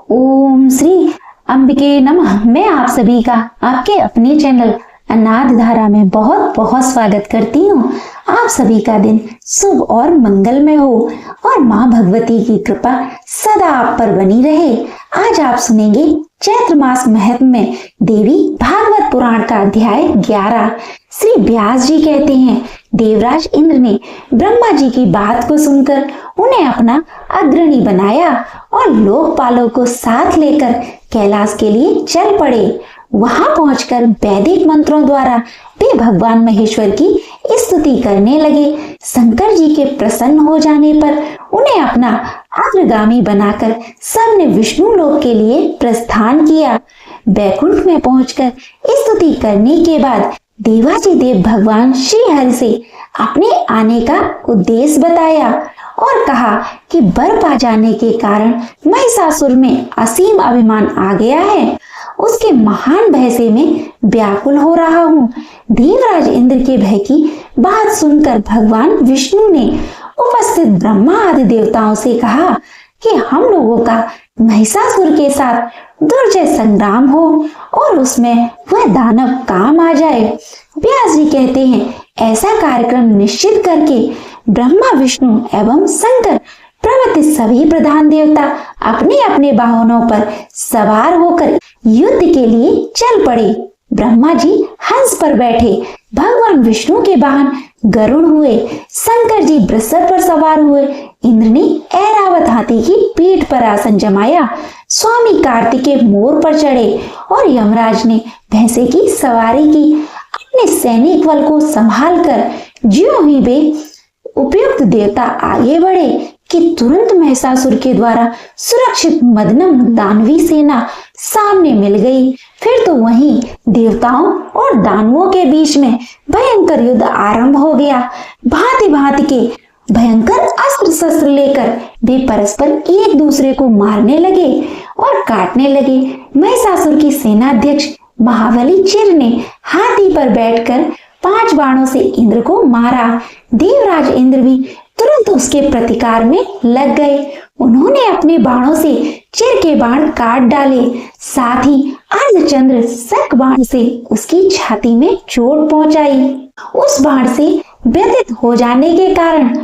ओम श्री अंबिके नमः। मैं आप सभी का आपके अपने चैनल अनाद धारा में बहुत बहुत स्वागत करती हूँ। आप सभी का दिन शुभ और मंगलमय हो और माँ भगवती की कृपा सदा आप पर बनी रहे। आज आप सुनेंगे चैत्र मास महत्व में देवी भागवत पुराण का अध्याय 11। श्री व्यास जी कहते हैं, देवराज इंद्र ने ब्रह्मा जी की बात को सुनकर उन्हें अपना अग्रणी बनाया और लोकपालों को साथ लेकर कैलाश के लिए चल पड़े। वहां पहुंचकर वैदिक मंत्रों द्वारा वे भगवान महेश्वर की स्तुति करने लगे। शंकर जी के प्रसन्न हो जाने पर उन्हें अपना अग्रगामी बनाकर सबने विष्णु लोक के लिए प्रस्थान किया। बैकुंठ में पहुंचकर स्तुति करने के बाद देवाजी देव भगवान श्री हरि से अपने आने का उद्देश्य बताया और कहा कि वर पा जाने के कारण महिषासुर में असीम अभिमान आ गया है। उसके महान भय से मैं व्याकुल हो रहा हूँ। देवराज इंद्र के भय की बात सुनकर भगवान विष्णु ने उपस्थित ब्रह्मा आदि देवताओं से कहा कि हम लोगों का महिषासुर के साथ दुर्जय संग्राम हो और उसमें वह दानव काम आ जाए। व्यास जी कहते हैं, ऐसा कार्यक्रम निश्चित करके ब्रह्मा विष्णु एवं शंकर प्रभृति सभी प्रधान देवता अपने अपने वाहनों पर सवार होकर युद्ध के लिए चल पड़े। ब्रह्मा जी हंस पर बैठे, भगवान विष्णु के वाहन गरुड़ हुए, शंकर जी वृषभ पर सवार हुए, इंद्र ने ऐरावत हाथी की पीठ पर आसन जमाया, स्वामी कार्तिकेय मोर पर चढ़े और यमराज ने भैंसे की सवारी की। अपने सैनिक बल को संभाल कर ज्यों ही वे उपयुक्त देवता आगे बढ़े कि तुरंत महिषासुर के द्वारा सुरक्षित मदनम दानवी सेना सामने मिल गई। फिर तो वहीं देवताओं और दानवों के बीच में भयंकर युद्ध आरंभ हो गया। भांति भांति के भयंकर अस्त्र शस्त्र लेकर वे परस्पर एक दूसरे को मारने लगे और काटने लगे। महिषासुर की सेनाध्यक्ष महाबली चिर ने हाथी पर बैठकर 5 बाणों से इंद्र को मारा। देवराज इंद्र भी तुरंत उसके प्रतिकार में लग गए। उन्होंने अपने बाणों से चिर के बाण काट डाले, साथ ही अर्धचंद्र शक बाण से उसकी छाती में चोट पहुंचाई। उस बाण से व्यथित हो जाने के कारण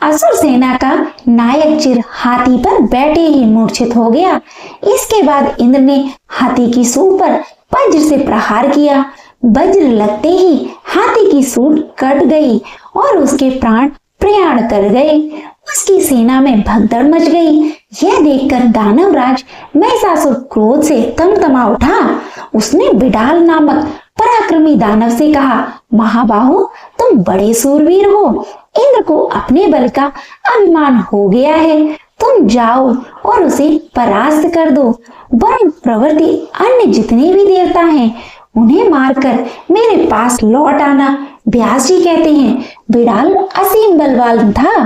असुर सेना का नायक चिर हाथी पर बैठे ही मूर्छित हो गया। इसके बाद इंद्र ने हाथी की सूंड पर वज्र से प्रहार किया। वज्र लगते ही हाथी की सूंड कट गई और उसके प्राण प्रयाण कर गए। उसकी सेना में भगदड़ मच गई। यह देखकर दानवराज महिषासुर क्रोध से तमतमा उठा। उसने बिडाल नामक पराक्रमी दानव से कहा, महाबाहु, तुम बड़े सूरवीर हो। इंद्र को अपने बल का अभिमान हो गया है। तुम जाओ और उसे परास्त कर दो। वरुण प्रवृत्ति अन्य जितने भी देवता हैं उन्हें मारकर मेरे पास लौट आना। व्यास जी कहते हैं, बिडाल असीम बलवान था।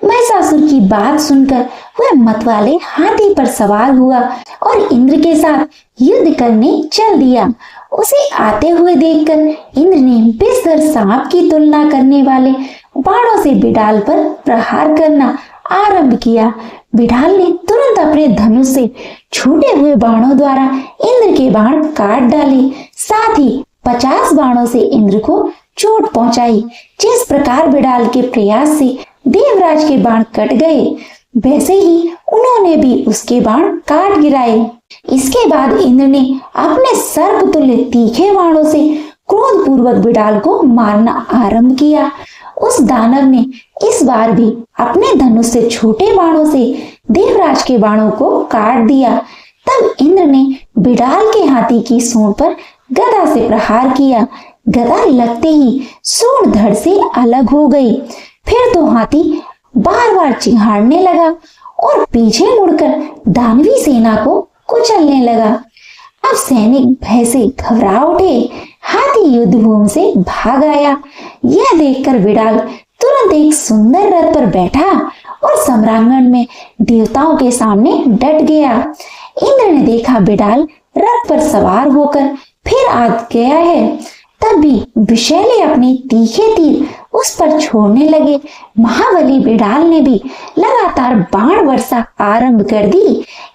महिषासुर की बात सुनकर वह मतवाले हाथी पर सवार हुआ और इंद्र के साथ युद्ध करने चल दिया। उसे आते हुए देखकर इंद्र ने विषधर सांप की तुलना करने वाले बाणों से बिडाल पर प्रहार करना आरंभ किया। बिडाल ने तुरंत अपने धनुष से छूटे हुए बाणों द्वारा इंद्र के बाण काट डाले, साथ ही 50 बाणों से इंद्र को चोट पहुंचाई। जिस प्रकार बिडाल के प्रयास से देवराज के बाण कट गए, वैसे ही उन्होंने भी उसके बाण काट गिराए। इसके बाद इंद्र ने अपने सर्पतुल्य तीखे बाणों से क्रोध पूर्वक बिडाल को मारना आरंभ किया। उस दानव ने इस बार भी अपने धनुष से छोटे बाणों से देवराज के बाणों को काट दिया। तब इंद्र ने बिडाल के हाथी की सूंड पर गदा से प्रहार किया। गदा लगते ही सूंड धड़ से अलग हो गई। फिर तो हाथी बार बार चिंघाड़ने लगा और पीछे मुड़कर दानवी सेना को कुचलने लगा। अब सैनिक भय से घबरा उठे। हाथी युद्ध भूमि से भाग आया। यह देखकर बिडाल तुरंत एक सुंदर रथ पर बैठा और सम्रांगण में देवताओं के सामने डट गया। इंद्र ने देखा बिडाल रथ पर सवार होकर फिर आ गया है, तब भी विषैले अपने तीखे तीर उस पर छोड़ने लगे। महाबली बिडाल ने भी लगातार बाण वर्षा आरंभ कर दी।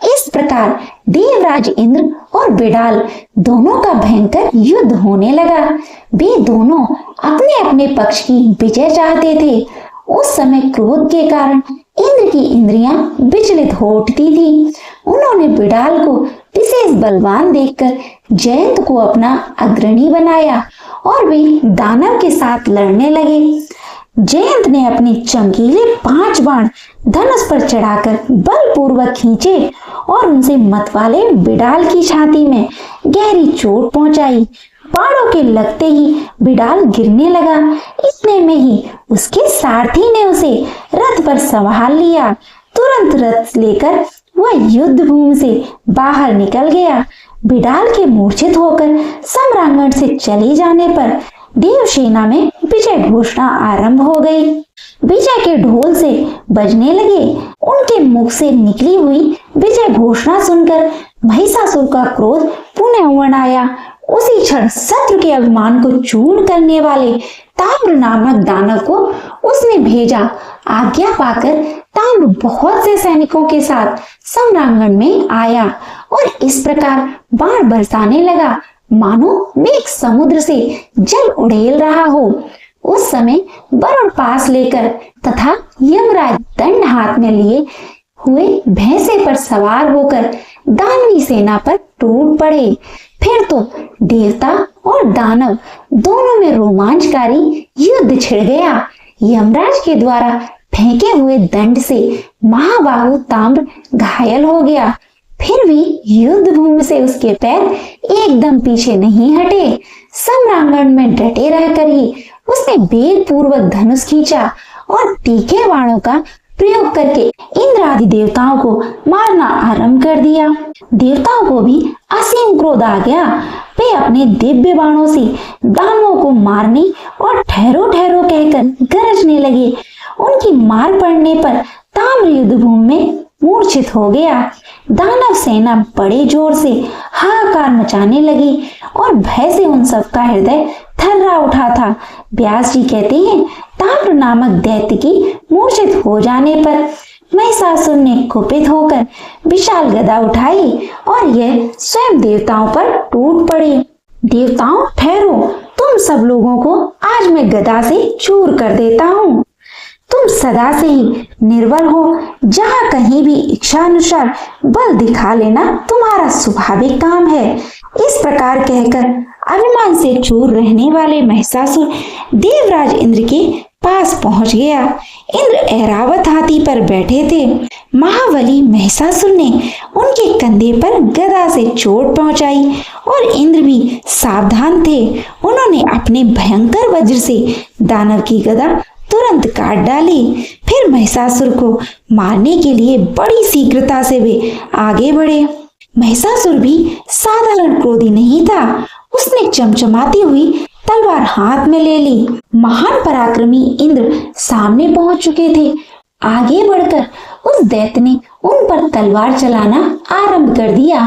इस प्रकार देवराज इंद्र और बिडाल दोनों का भयंकर युद्ध होने लगा। वे दोनों अपने अपने पक्ष की विजय चाहते थे। उस समय क्रोध के कारण इंद्र की इंद्रियां विचलित हो उठती थी। उन्होंने बिडाल को विशेष बलवान देखकर जयंत को अपना अग्रणी बनाया और वे दानव के साथ लड़ने लगे। जयंत ने अपने चमकीले 5 बाण धनुष पर चढ़ाकर बलपूर्वक खींचे और उनसे मतवाले बिडाल की छाती में गहरी चोट पहुंचाई। बाणों के लगते ही बिडाल गिरने लगा। इतने में ही उसके सारथी ने उसे रथ पर संभाल लिया। तुरंत रथ लेकर वह युद्ध भूमि से बाहर निकल गया। बिडाल के मूर्छित होकर सम्रांगण से चले जाने पर देवसेना में विजय घोषणा आरंभ हो गई। विजय के ढोल से बजने लगे। उनके मुख से निकली हुई विजय घोषणा सुनकर महिषासुर का क्रोध पुनः उमड़ आया। उसी क्षण शत्रु के अभिमान को चूर्ण करने वाले ताम्र नामक दानव को उसने भेजा। आज्ञा पाकर ताम्र बहुत से सैनिकों के साथ सम्रांगण में आया और इस प्रकार बाण बरसाने लगा मानो मेघ समुद्र से जल उड़ेल रहा हो। उस समय वरुण पास लेकर तथा यमराज दंड हाथ में लिए हुए भैंसे पर सवार होकर दानवी सेना पर टूट पड़े। फिर तो देवता और दानव दोनों में रोमांचकारी युद्ध छिड़ गया। यमराज के द्वारा फेंके हुए दंड से महाबाहु ताम्र घायल हो गया। फिर भी युद्ध भूमि से उसके पैर एकदम पीछे नहीं हटे। सम्रांगण में डटे रहकर ही उसने वेग पूर्वक धनुष खींचा और तीखे बाणों का प्रयोग करके इंद्र आदि देवताओं को मारना आरंभ कर दिया। देवताओं को भी असीम क्रोध आ गया। वे अपने दिव्य बाणों से दानवों को मारने और ठहरो ठहरो कहकर गरजने लगे। उनकी मार पड़ने पर ताम्र युद्ध भूमि में मूर्छित हो गया। दानव सेना बड़े जोर से हाहाकार मचाने लगी और भय से उन सब का हृदय थर्रा उठा था। व्यास जी कहते हैं, ताम्र नामक दैत्य की मूर्छित हो जाने पर महिषासुर ने कुपित होकर विशाल गदा उठाई और यह स्वयं देवताओं पर टूट पड़े। देवताओं ठहरो, तुम सब लोगों को आज मैं गदा से चूर कर देता हूँ। तुम सदा से ही निर्बल हो। जहाँ कहीं भी इच्छा अनुसार बल दिखा लेना तुम्हारा स्वाभाविक काम है। इस प्रकार कहकर अभिमान से चूर रहने वाले महिषासुर देवराज इंद्र के पास पहुंच गया। इंद्र ऐरावत हाथी पर बैठे थे। महाबली महिषासुर ने उनके कंधे पर गदा से चोट पहुंचाई और इंद्र भी सावधान थे। उन्होंने अपने भयंकर वज्र से दानव की गदा तुरंत काट डाली। फिर महिषासुर को मारने के लिए बड़ी शीघ्रता से वे आगे बढ़े। महिषासुर भी साधारण क्रोधी नहीं था। उसने चमचमाती हुई तलवार हाथ में ले ली। महान पराक्रमी इंद्र सामने पहुंच चुके थे। आगे बढ़कर उस दैत्य ने उन पर तलवार चलाना आरंभ कर दिया।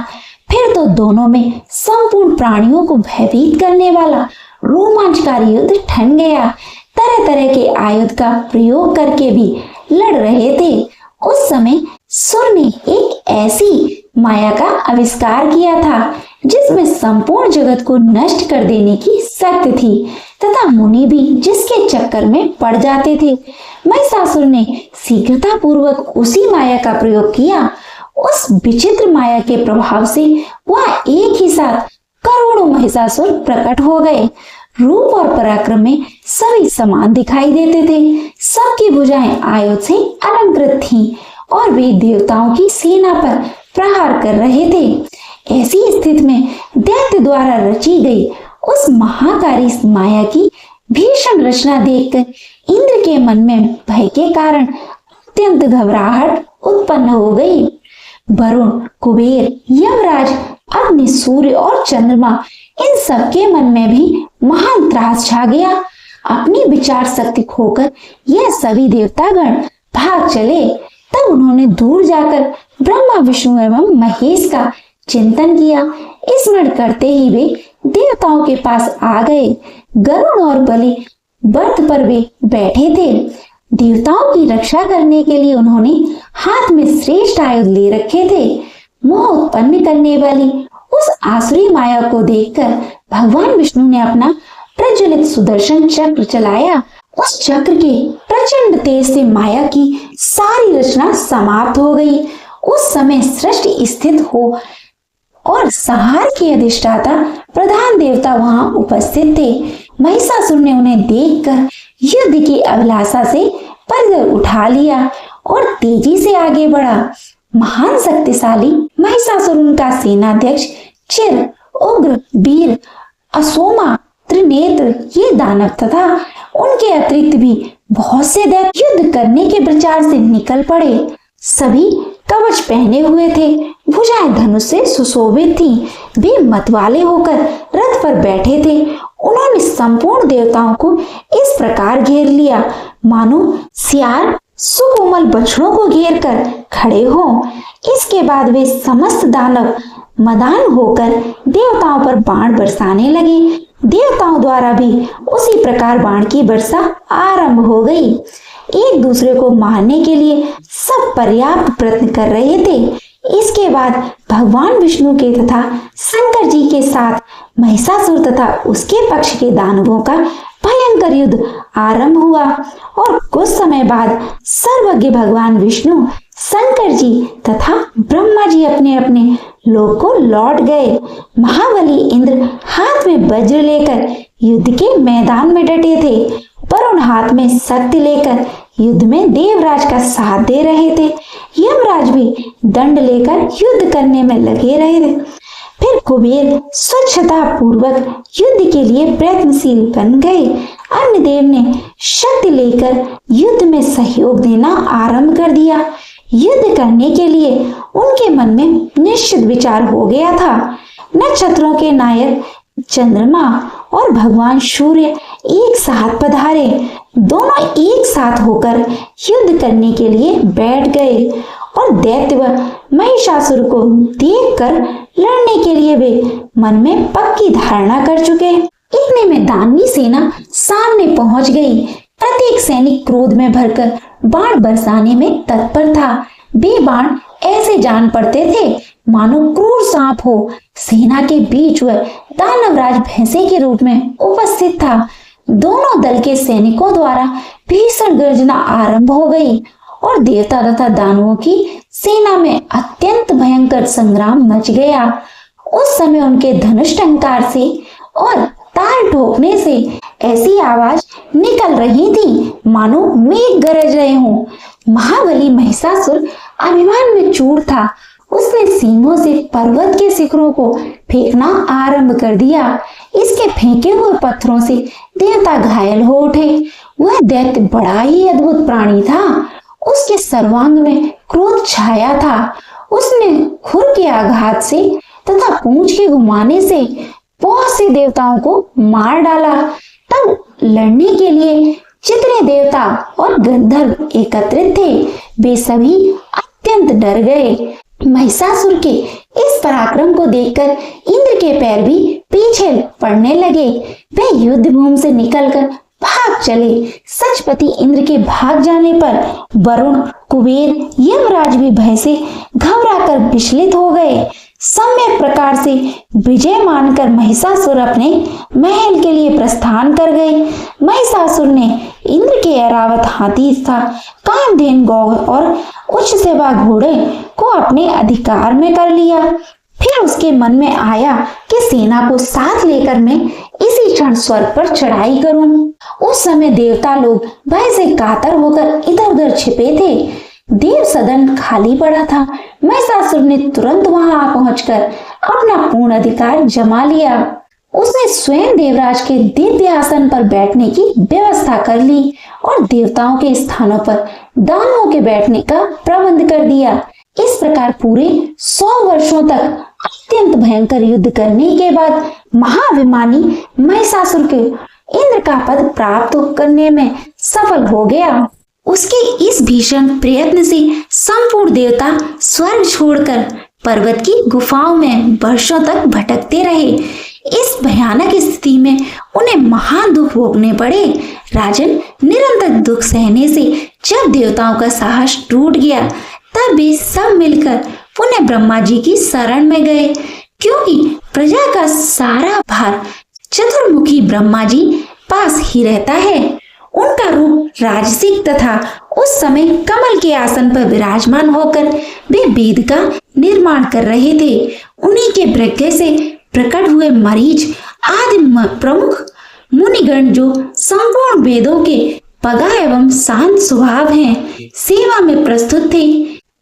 फिर तो दोनों में संपूर्ण प्राणियों को भयभीत करने वाला रोमांचकारी युद्ध ठन गया। तरह तरह के आयुध का प्रयोग करके भी लड़ रहे थे। उस समय सुर ने एक ऐसी माया का आविष्कार किया था जिसमें संपूर्ण जगत को नष्ट कर देने की शक्ति थी तथा मुनि भी जिसके चक्कर में पड़ जाते थे। महिषासुर ने शीघ्रता पूर्वक उसी माया का प्रयोग किया। उस विचित्र माया के प्रभाव से वह एक ही साथ करोड़ों महिषासुर प्रकट हो गए। रूप और पराक्रम में सभी समान दिखाई देते थे। सबकी भुजाएं आयुध से अलंकृत थीं और वे देवताओं की सेना पर प्रहार कर रहे थे। ऐसी स्थिति में दैत्य द्वारा रची गई उस महाकारी माया की भीषण रचना देखकर इंद्र के मन में भय के कारण अत्यंत घबराहट उत्पन्न हो गई। वरुण, कुबेर, यमराज, अग्नि, सूर्य और चंद्रमा, इन सबके मन में भी महान त्रास छा गया। अपनी विचार शक्ति खोकर यह सभी देवतागण भाग चले। तब उन्होंने दूर जाकर ब्रह्मा, विष्णु एवं महेश का चिंतन किया। स्मरण करते ही वे देवताओं के पास आ गए। गरुड़ और बलि बर्थ पर वे बैठे थे। देवताओं की रक्षा करने के लिए उन्होंने हाथ में श्रेष्ठ आयुध ले रखे थे। मोह उत्पन्न करने वाली उस आसुरी माया को देखकर भगवान विष्णु ने अपना प्रज्वलित सुदर्शन चक्र चलाया। उस चक्र के प्रचंड तेज से माया की सारी रचना समाप्त हो गई। उस समय सृष्टि स्थित हो और संहार के अधिष्ठाता प्रधान देवता वहां उपस्थित थे। महिषासुर ने उन्हें देखकर युद्ध की अभिलाषा से पर्वत उठा लिया और तेजी से आगे बढ़ा। महान शक्तिशाली महिषासुर उनका सेनाध्यक्ष चिर, उग्र, वीर, असोमा, त्रिनेत्र ये दानव तथा उनके अतिरिक्त भी बहुत से दैत्य युद्ध करने के प्रचार से निकल पड़े। सभी कवच पहने हुए थे, भुजाएं धनुष से सुशोभित थीं। वे मतवाले होकर रथ पर बैठे थे। उन्होंने संपूर्ण देवताओं को इस प्रकार घेर लिया मानो सियार सुकोमल बछड़ों को घेर कर खड़े हों। इसके बाद वे समस्त दानव मदान होकर देवताओं पर बाण बरसाने लगे। देवताओं द्वारा भी उसी प्रकार बाण की वर्षा आरंभ हो गई। एक दूसरे को मारने के लिए सब पर्याप्त प्रयत्न कर रहे थे। इसके बाद भगवान विष्णु के तथा शंकर जी के साथ महिषासुर तथा उसके पक्ष के दानवों का भयंकर युद्ध आरंभ हुआ और कुछ समय बाद सर्वज्ञ भगवान विष्णु, शंकर जी तथा ब्रह्मा जी अपने अपने लोक को लौट गए। महाबली इंद्र हाथ में वज्र लेकर युद्ध के मैदान में डटे थे। वरुण हाथ में शक्ति लेकर युद्ध में देवराज का साथ दे रहे थे। यमराज भी दंड लेकर युद्ध करने में लगे रहे थे। फिर कुबेर स्वच्छता पूर्वक युद्ध के लिए प्रयत्नशील बन गए। अन्य देव ने शक्ति लेकर युद्ध में सहयोग देना आरंभ कर दिया। युद्ध करने के लिए उनके मन में निश्चित विचार हो गया था। नक्षत्रों के नायक चंद्रमा और भगवान सूर्य एक साथ पधारे। दोनों एक साथ होकर युद्ध करने के लिए बैठ गए और दैत्य व महिषासुर को देखकर लड़ने के लिए वे मन में पक्की धारणा कर चुके। इतने में दानवी सेना सामने पहुंच गई। प्रत्येक सैनिक क्रोध में भरकर बाण बरसाने में तत्पर था। वे बाण ऐसे जान पड़ते थे मानो क्रूर सांप हो। सेना के बीच वह दानवराज भैंसे के रूप में उपस्थित था। दोनों दल के सैनिकों द्वारा भीषण गर्जना आरंभ हो गई और देवता तथा दानवों की सेना में अत्यंत भयंकर संग्राम मच गया। उस समय उनके धनुष टंकार से और ताल ठोकने से ऐसी आवाज निकल रही थी मानो मेघ गरज रहे हों। महाबली महिषासुर अभिमान में चूर था। उसने सींगों से पर्वत के शिखरों को फेंकना आरंभ कर दिया। इसके फेंके हुए पत्थरों से देवता घायल हो उठे। वह दैत्य बड़ा ही अद्भुत प्राणी था। उसके सर्वांग में क्रोध छाया था। उसने खुर के आघात से तथा पूंछ के घुमाने से बहुत से देवताओं को मार डाला। तब लड़ने के लिए जितने देवता और गंधर्व एकत्रित थे वे सभी अत्यंत डर गए। महिषासुर के इस पराक्रम को देखकर इंद्र के पैर भी पीछे पड़ने लगे। वे युद्ध भूमि से निकलकर भाग चले। सचपति इंद्र के भाग जाने पर वरुण, कुबेर, यमराज भी भय से घबराकर विचलित हो गए। सम्यक प्रकार से विजय मानकर महिषासुर अपने महल के लिए प्रस्थान कर गए। महिषासुर ने इंद्र के ऐरावत हाथी था कामधेनु गौ और उच्च सेवा घोड़े को अपने अधिकार में कर लिया। फिर उसके मन में आया कि सेना को साथ लेकर मैं इसी क्षण स्वर्ग पर चढ़ाई करूं। उस समय देवता लोग भय से कातर होकर इधर उधर छिपे थे। देव सदन खाली पड़ा था। महिषासुर ने तुरंत वहां पहुंचकर अपना पूर्ण अधिकार जमा लिया। उसने स्वयं देवराज के दिव्य आसन पर बैठने की व्यवस्था कर ली और देवताओं के स्थानों पर दानवों के बैठने का प्रबंध कर दिया। इस प्रकार पूरे 100 वर्षों तक अत्यंत भयंकर युद्ध करने के बाद महाभिमानी महिषासुर के इंद्र का पद प्राप्त करने में सफल हो गया। उसके इस भीषण प्रयत्न से संपूर्ण देवता स्वर्ग छोड़कर पर्वत की गुफाओं में वर्षों तक भटकते रहे। इस भयानक स्थिति में उन्हें महान दुख भोगने पड़े। राजन, निरंतर दुख सहने से जब देवताओं का साहस टूट गया, तब वे सब मिलकर पुनः ब्रह्मा जी की शरण में गए, क्योंकि प्रजा का सारा भार चतुर्मुखी ब्रह्मा जी पास ही रहता है। उनका रूप राजसिक तथा उस समय कमल के आसन पर विराजमान होकर वे वेद का निर्माण कर रहे थे। उन्हीं के वृक्ष से प्रकट हुए मरीच आदि प्रमुख मुनिगण, जो संपूर्ण वेदों के पगा एवं शांत स्वभाव हैं, सेवा में प्रस्तुत थे।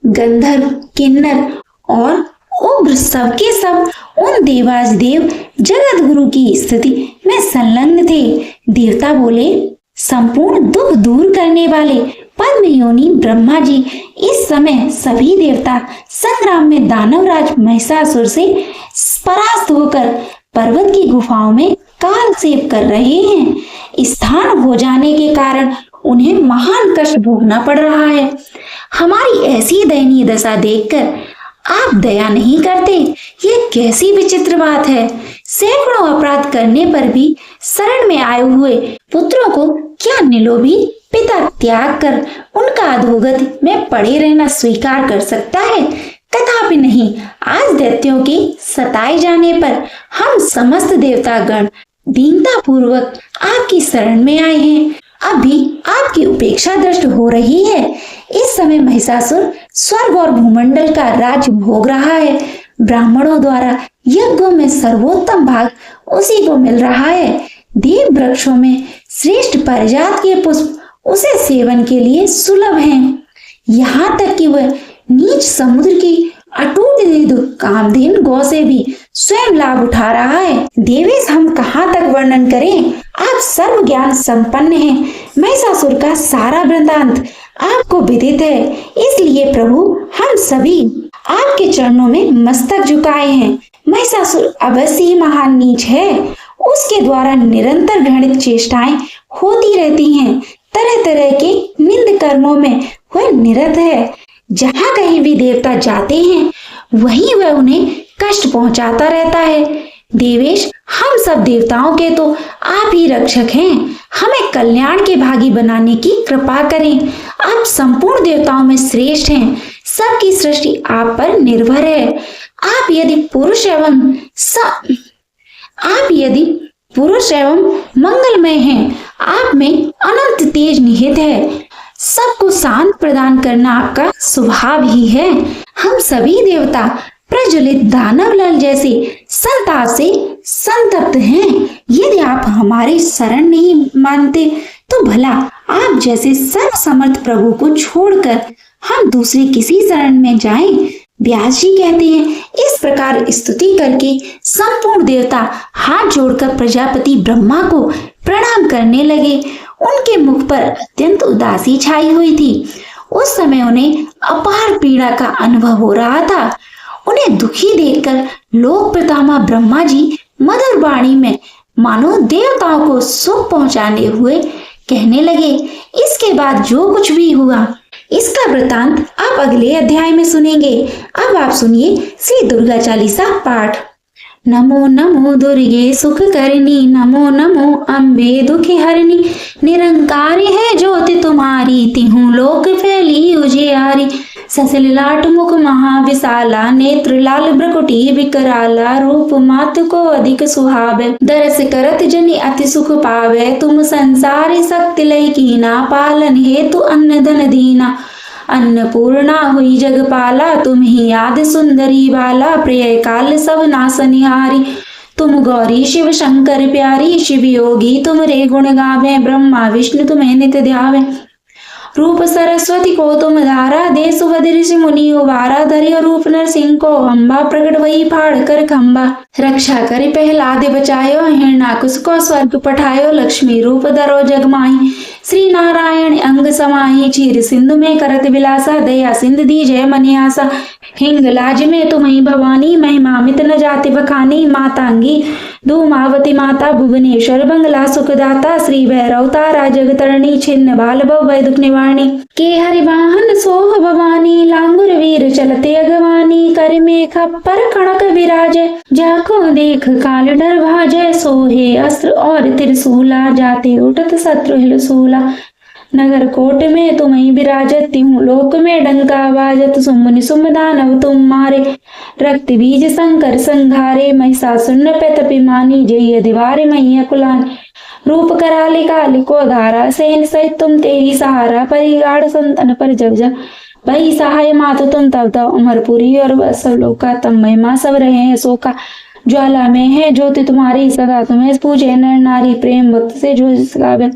गंधर्व, किन्नर और उग्र सबके सब उन देवाधिदेव जगत गुरु की स्थिति में संलग्न थे। देवता बोले, संपूर्ण दुख दूर करने वाले पद्म योनि ब्रह्मा जी इस समय सभी देवता संग्राम में दानवराज महिषासुर से परास्त होकर पर्वत की गुफाओं में काल सेव कर रहे हैं। स्थान हो जाने के कारण उन्हें महान कष्ट भोगना पड़ रहा है। हमारी ऐसी दयनीय दशा देखकर आप दया नहीं करते? ये कैसी विचित्र बात है। सैकड़ों अपराध करने पर भी शरण में आए हुए पुत्रों को क्या निलोभी पिता त्याग कर उनका अधोगति में पड़े रहना स्वीकार कर सकता है? कदापि नहीं। आज दैत्यों के सताए जाने पर हम समस्त देवतागण दीनता पूर्वक आपकी शरण में आए हैं। अभी आपकी उपेक्षा दृष्ट हो रही है। इस समय महिषासुर स्वर्ग और भूमंडल का राज्य भोग रहा है। ब्राह्मणों द्वारा यज्ञों में सर्वोत्तम भाग उसी को मिल रहा है। देव वृक्षों में श्रेष्ठ परिजात के पुष्प उसे सेवन के लिए सुलभ हैं। यहाँ तक कि वह नीच समुद्र की अटूट निधि कामधेनु गौ से भी स्वयं लाभ उठा रहा है। देवेश, हम कहाँ तक वर्णन करें? आप सर्व ज्ञान संपन्न हैं। महिषासुर का सारा वृत्तांत आपको विदित है। इसलिए प्रभु, हम सभी आपके चरणों में मस्तक झुकाए हैं। महिषासुर अवश्य ही महान नीच है। उसके द्वारा निरंतर घृणित चेष्टाएं होती रहती हैं। तरह तरह के निंद कर्मों में वह निरत है। जहाँ कहीं भी देवता जाते हैं, वहीं वह उन्हें कष्ट पहुंचाता रहता है। देवेश, हम सब देवताओं के तो आप ही रक्षक हैं। हमें कल्याण के भागी बनाने की कृपा करें। आप संपूर्ण देवताओं में श्रेष्ठ हैं। सबकी सृष्टि आप पर निर्भर है। आप यदि पुरुष एवं मंगलमय हैं, आप में अनंत तेज निहित है। सबको शांत प्रदान करना आपका स्वभाव ही है। हम सभी देवता प्रज्वलित दानव लाल जैसे संताप से संतप्त हैं। यदि आप हमारी शरण नहीं मानते, तो भला आप जैसे सर्वसमर्थ प्रभु को छोड़कर हम दूसरे किसी शरण में जाएं। व्यास जी कहते हैं, इस प्रकार स्तुति करके संपूर्ण देवता हाथ जोड़कर प्रजापति ब्रह्मा को प्रणाम करने लगे। उनके मुख पर अत्यंत उदासी छाई हुई थी। उस समय उन्हें अपार पीड़ा का अनुभव हो रहा था। उन्हें दुखी देखकर लोक पितामह ब्रह्मा जी मधुर वाणी में मानो देवताओं को सुख पहुंचाने हुए कहने लगे। इसके बाद जो कुछ भी हुआ, इसका वृतांत आप अगले अध्याय में सुनेंगे। अब आप सुनिए श्री दुर्गा चालीसा पाठ। नमो नमो दुर्गे सुख करनी, नमो नमो अम्बे दुखी हरनी। निरंकार है ज्योति तुम्हारी, तिहु लोक फैली उजियारी। ससल लाट मुख महाविशाला, नेत्र लाल भ्रकुटी विकराला। रूप मात को अधिक सुहावे, दरस करत जनि अति सुख पावे। तुम संसारी शक्ति लय कीना, पालन हेतु अन्न धन दीना। अन्नपूर्णा हुई जगपाला, तुम ही आदि सुंदरी बाला। प्रिय काल सब नासनिहारी, तुम गौरी शिव शंकर प्यारी। शिव योगी तुम रे गुण गावे, ब्रह्मा विष्णु तुम्हें नित्य ध्यावे। रूप सरस्वती को तुम धारा, दे सुहद ऋषि मुनि उबारा। धरियो रूप नरसिंह को अम्बा, प्रकट वही फाड़ कर खम्बा। रक्षा करे प्रहलाद बचायो, हिरणाकुश को स्वर्ग पठायो। लक्ष्मी रूप धरो जग माही, श्री नारायण अंग समाही। क्षीर सिंधु में करत विलासा, दया सिंध दी जय मनियासा। हिंगलाज में तुम्ही भवानी, महिमा मित न जाति बखानी। मातांगी धूमावती माता, भुवनेश्वर बंगला सुखदाता। श्री भैरव तारा जगतरणी, छिन्न बाल भव भय दुख निवारणी। वाणी। के हरि वाहन सोह भवानी, लांगुर वीर चलते अगवानी। कर में खप्पर कणक विराजे, जाको देख काल डर भाजे। सोहे अस्त्र और त्रिशूला, जाते उठत शत्रु हिलसूला। नगर कोट में तुम ही विराजती हूँ, लोक में डंका बाजत। सुमुनि सुम दानव तुम मारे, रक्त बीज शंकर संघारे। महिषासुर पे तपिमानी, जय दीवार मैया कुलानी। रूप कराली काली को धारा, सेन सहित तुम तेरी सहारा। परिगाढ़ संतन पर जब जब भई सहाय, मातु तुम तब तब अमरपुरी और सब लोका। तब महिमा सब रहे हैं शोका, ज्वाला में है ज्योति तुम्हारी सदा। तुम्हें पूजे नर नारी, प्रेम भक्त से जो गावे।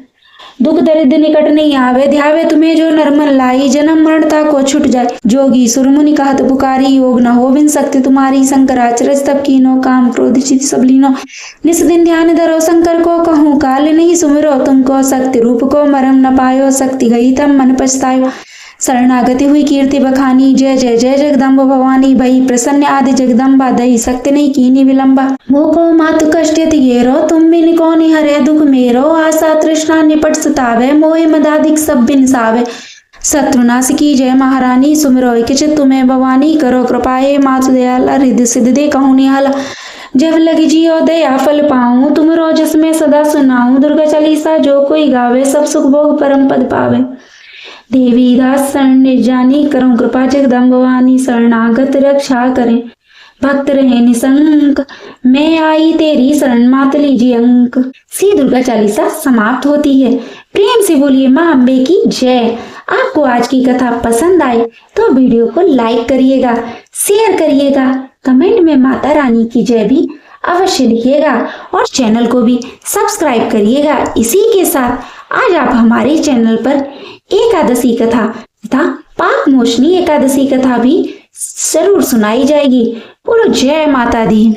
दुख दरिद्र निकट नहीं आवे, ध्यावे तुम्हें जो नरमन लाई। जन्म मरणता को छुट जाए, जोगी सुरमुनि कहत पुकारी। योग न हो बिन शक्ति तुम्हारी, शंकराचरज तब कीनो। काम क्रोध चित सब लीनो, निस दिन ध्यान धरो शंकर को। कहूँ काल नहीं सुमिरो तुमको, शक्ति रूप को मरम न पायो। शक्ति गई तब मन पछतायो, शरणागति हुई कीर्ति बखानी। जय जय जय जगदम्ब भवानी, भई प्रसन्न आदि जगदम्बा। दही शक्ति नहीं कीनी विलंबा, मोको मातु कष्ट घेरो। तुम बिन कौन हरे दुख मेरो, आशा तृष्णा निपट सतावे। मोहि मदाधिक सब बिन सावे, शत्रुनाश की जय महारानी। सुमिरो किचित तुम्हें भवानी, करो कृपाए मातु दयाला। रिद्धि सिद्धि दे कहूँ निहाला, जब लगी जियो दया फल पाऊं। तुम रोजस में सदा सुनाऊं, दुर्गा चालीसा जो कोई गावे। सब सुख भोग परम पद पावे। देवी दास शरण निर्जानी, करूं कृपा जगदम्ब भवानी। शरणागत रक्षा करें, भक्त रहे निशंक। मैं आई तेरी शरण, मात लीजिए अंक। श्री दुर्गा चालीसा समाप्त होती है। प्रेम से बोलिए माँ अम्बे की जय। आपको आज की कथा पसंद आई तो वीडियो को लाइक करिएगा, शेयर करिएगा, कमेंट में माता रानी की जय भी अवश्य लिखिएगा और चैनल को भी सब्सक्राइब करिएगा। इसी के साथ आज आप हमारे चैनल पर एकादशी कथा तथा पाक मोचनी एकादशी कथा भी जरूर सुनाई जाएगी। बोलो जय माता दी।